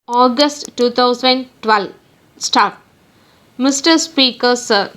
August 2012. Start. Mr. Speaker, sir,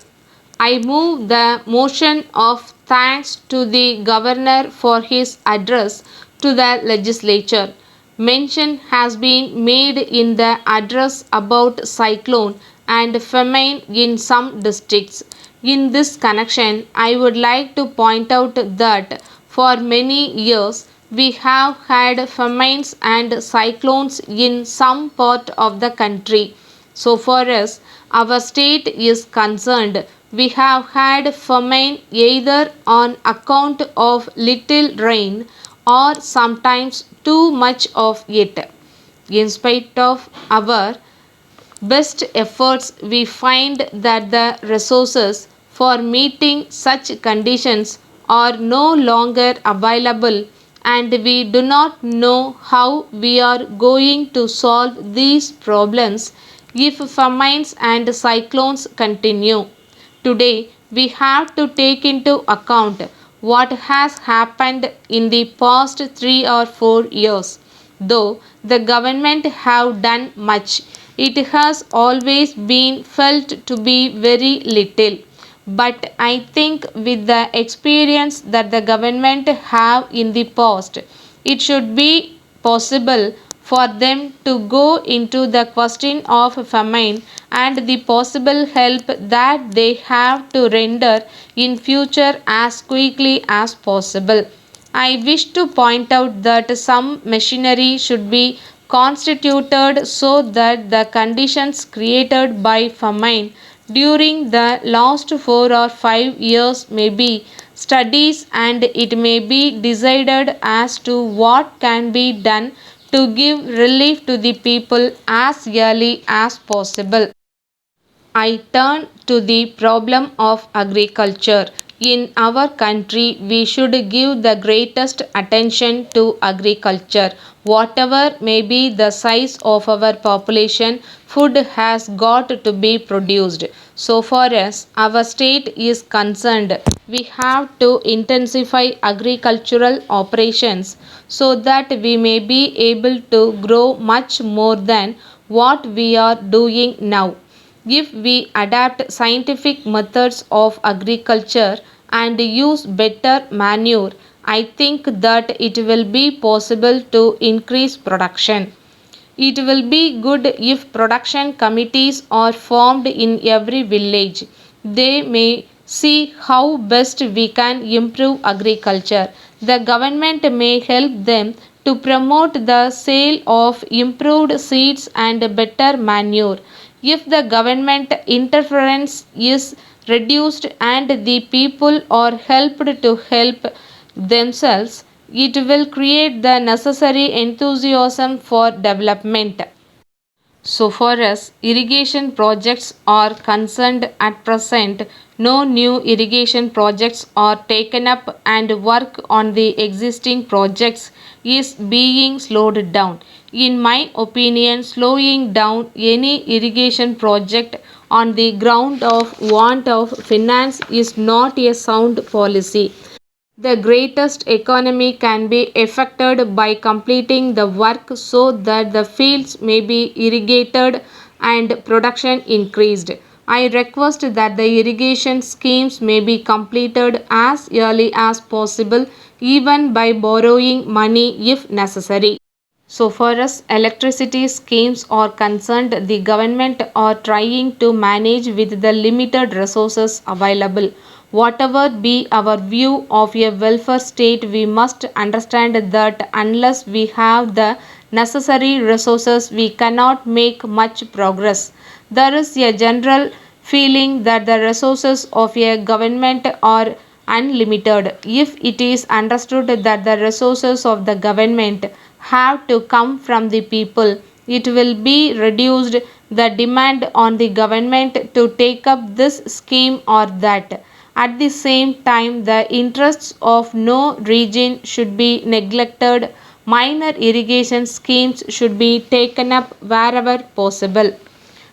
I move the motion of thanks to the Governor for his address to the legislature. Mention has been made in the address about cyclone and famine in some districts. In this connection, I would like to point out that for many years we have had famines and cyclones in some part of the country. So far as our state is concerned, we have had famine either on account of little rain or sometimes too much of it. In spite of our best efforts, we find that the resources for meeting such conditions are no longer available, and we do not know how we are going to solve these problems if famines and cyclones continue. Today, we have to take into account what has happened in the past 3 or 4 years. Though the government have done much, it has always been felt to be very little. But I think with the experience that the government have in the past, it should be possible for them to go into the question of famine and the possible help that they have to render in future as quickly as possible. I wish to point out that some machinery should be constituted so that the conditions created by famine during the last 4 or 5 years may be studies, and it may be decided as to what can be done to give relief to the people as early as possible. I turn to the problem of agriculture. In our country, we should give the greatest attention to agriculture. Whatever may be the size of our population, food has got to be produced. So far as our state is concerned, we have to intensify agricultural operations so that we may be able to grow much more than what we are doing now. If we adapt scientific methods of agriculture and use better manure, I think that it will be possible to increase production. It will be good if production committees are formed in every village. They may see how best we can improve agriculture. The government may help them to promote the sale of improved seeds and better manure. If the government interference is reduced and the people are helped to help themselves, it will create the necessary enthusiasm for development. So far as irrigation projects are concerned at present, no new irrigation projects are taken up and work on the existing projects is being slowed down. In my opinion, slowing down any irrigation project on the ground of want of finance is not a sound policy. The greatest economy can be effected by completing the work so that the fields may be irrigated and production increased. I request that the irrigation schemes may be completed as early as possible, even by borrowing money if necessary. So far as electricity schemes are concerned, the government are trying to manage with the limited resources available. Whatever be our view of a welfare state, we must understand that unless we have the necessary resources, we cannot make much progress. There is a general feeling that the resources of a government are unlimited. If it is understood that the resources of the government have to come from the people, it will be reduced the demand on the government to take up this scheme or that. At the same time, the interests of no region should be neglected. Minor irrigation schemes should be taken up wherever possible.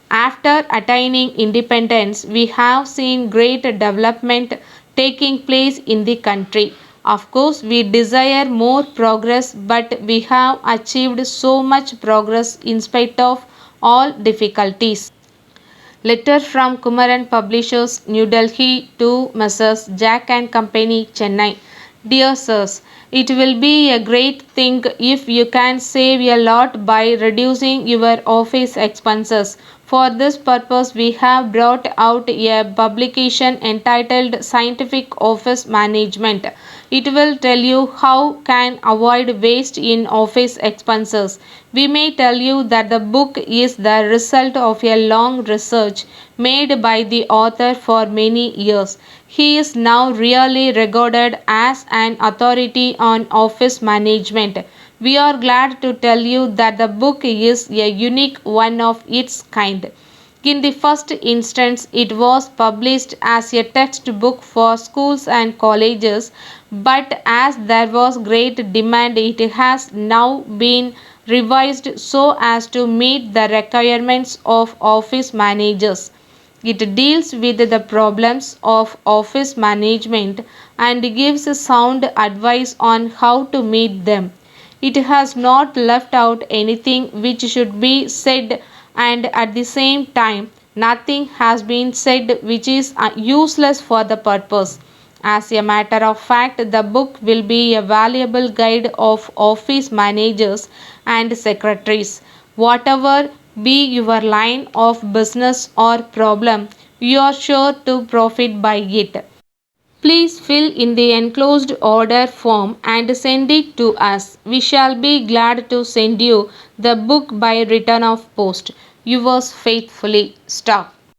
After attaining independence, we have seen great development taking place in the country. Of course, we desire more progress, but we have achieved so much progress in spite of all difficulties. Letter from Kumaran Publishers, New Delhi to Messrs. Jack and Company, Chennai. Dear Sirs, it will be a great thing if you can save a lot by reducing your office expenses. For this purpose, we have brought out a publication entitled Scientific Office Management. It will tell you how can avoid waste in office expenses. We may tell you that the book is the result of a long research made by the author for many years. He is now really regarded as an authority on office management. We are glad to tell you that the book is a unique one of its kind. In the first instance, it was published as a textbook for schools and colleges, but as there was great demand, it has now been revised so as to meet the requirements of office managers. It deals with the problems of office management and gives sound advice on how to meet them. It has not left out anything which should be said, and at the same time, nothing has been said which is useless for the purpose. As a matter of fact, the book will be a valuable guide of office managers and secretaries. Whatever be your line of business or problem, you are sure to profit by it. Please fill in the enclosed order form and send it to us. We shall be glad to send you the book by return of post. Yours faithfully, Stock.